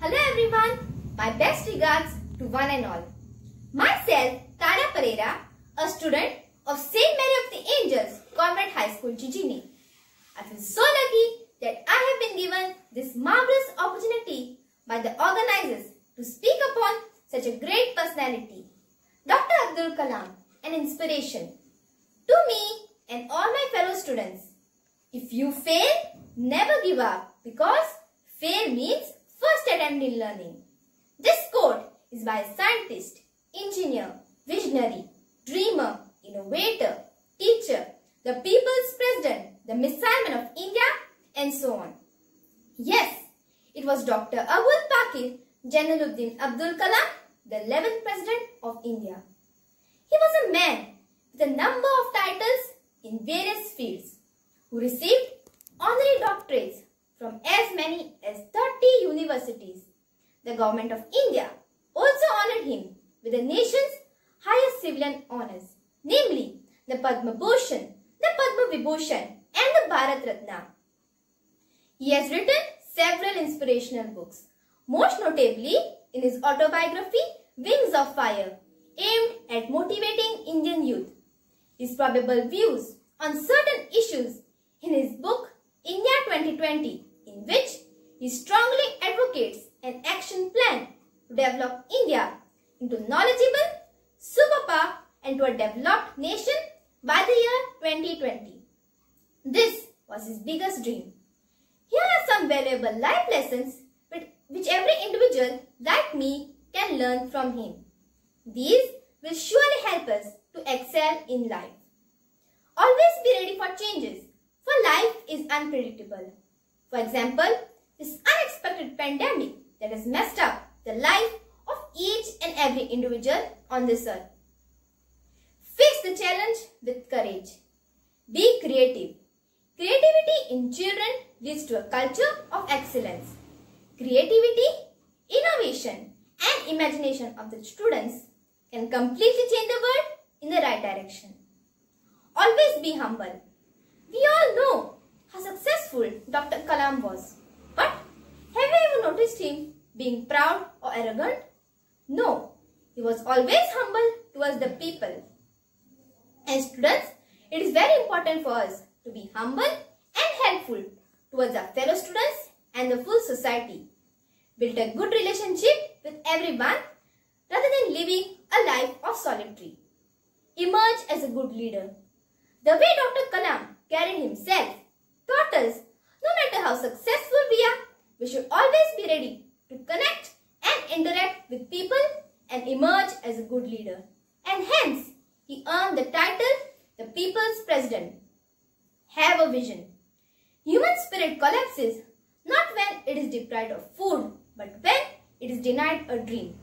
Hello everyone, my best regards to one and all. Myself, Tyra Perira, a student of St. Mary of the Angels Convent High School, Chijini. I feel so lucky that I have been given this marvelous opportunity by the organizers to speak upon such a great personality. Dr. Abdul Kalam, an inspiration to me and all my fellow students. If you fail, never give up, because fail means first attempt in learning. This quote is by a scientist, engineer, visionary, dreamer, innovator, teacher, the people's president, the missile man of India, and so on. Yes, it was Dr. Abul Pakir Jainuddin Abdul Kalam, the 11th president of India. He was a man with a number of titles in various fields, who received honorary doctorates from as many as 30 universities. The government of India also honored him with the nation's highest civilian honors, namely the Padma Bhushan, the Padma Vibhushan, and the Bharat Ratna. He has written several inspirational books, most notably in his autobiography Wings of Fire, aimed at motivating Indian youth. His probable views on certain issues in his book India 2020, in which he strongly advocates an action plan to develop India into knowledgeable, superpower and to a developed nation by the year 2020. This was his biggest dream. Here are some valuable life lessons which every individual like me can learn from him. These will surely help us to excel in life. Always be ready for changes, for life is unpredictable. For example, this unexpected pandemic that has messed up the life of each and every individual on this earth. Face the challenge with courage. Be creative. Creativity in children leads to a culture of excellence. Creativity, innovation, and imagination of the students can completely change the world in the right direction. Always be humble. We all know how successful Dr. Kalam was. But have you ever noticed him being proud or arrogant? No, he was always humble towards the people. As students, it is very important for us to be humble and helpful towards our fellow students and the full society. Build a good relationship with everyone rather than living a life of solitary. Emerge as a good leader. The way Dr. Kalam carried himself taught us no matter how successful we should always be ready to connect and interact with people and emerge as a good leader. And hence, he earned the title the People's President. Have a vision. Human spirit collapses not when it is deprived of food, but when it is denied a dream.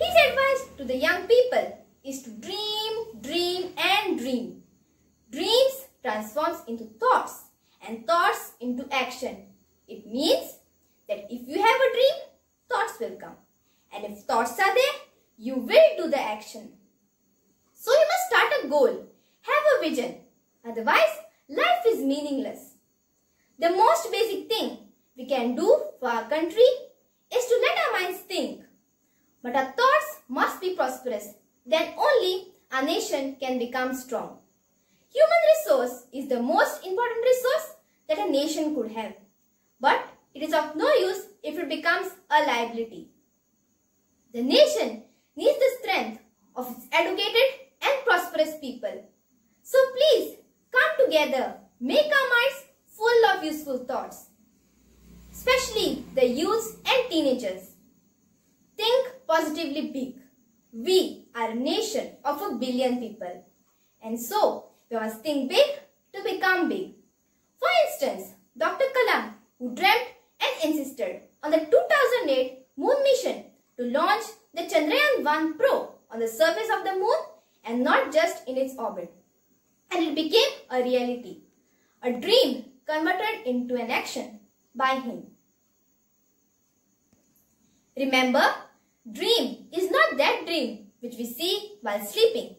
His advice to the young people is to dream, dream and dream. Dreams transforms into thoughts and thoughts into action. It means that if you have a dream, thoughts will come. And if thoughts are there, you will do the action. So you must start a goal, have a vision. Otherwise, life is meaningless. The most basic thing we can do for our country is to let our minds think. But our thoughts must be prosperous. Then only our nation can become strong. Human resource is the most important resource that a nation could have. But it is of no use if it becomes a liability. The nation needs the strength of its educated and prosperous people. So please come together, make our minds full of useful thoughts, especially the youths and teenagers. Think positively big. We are a nation of 1 billion people, and so we must think big to become big. For instance, Dr. Kalam, who dreamt and insisted on the 2008 moon mission to launch the Chandrayaan-1 probe on the surface of the moon and not just in its orbit. And it became a reality, a dream converted into an action by him. Remember, dream is not that dream which we see while sleeping,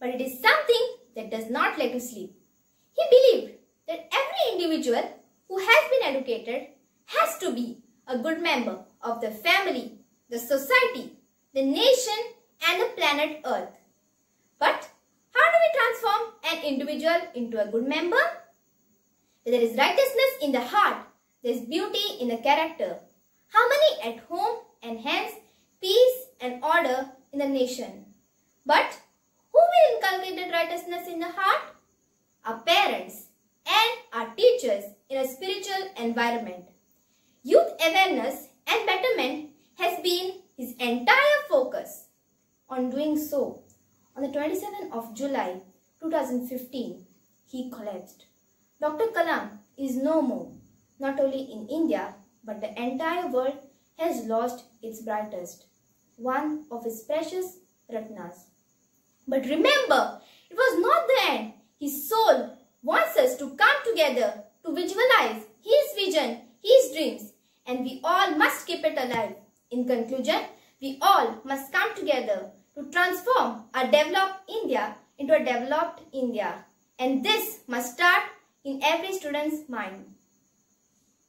but it is something that does not let you sleep. He believed that every individual who has been educated has to be a good member of the family, the society, the nation and the planet Earth. But how do we transform an individual into a good member? Where there is righteousness in the heart, there is beauty in the character, harmony at home and hence peace and order in the nation. But who will inculcate that righteousness in the heart? Our parents and our teachers in a spiritual environment. Youth awareness and betterment has been his entire focus. On doing so, on the 27th of July 2015, he collapsed. Dr. Kalam is no more. Not only in India, but the entire world has lost its brightest, one of his precious ratnas. But remember, it was not the end. His soul wants us to come together to visualize his vision, his dreams, and we all must keep it alive. In conclusion, we all must come together to transform our developed India into a developed India. And this must start in every student's mind.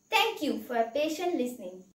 Thank you for your patient listening.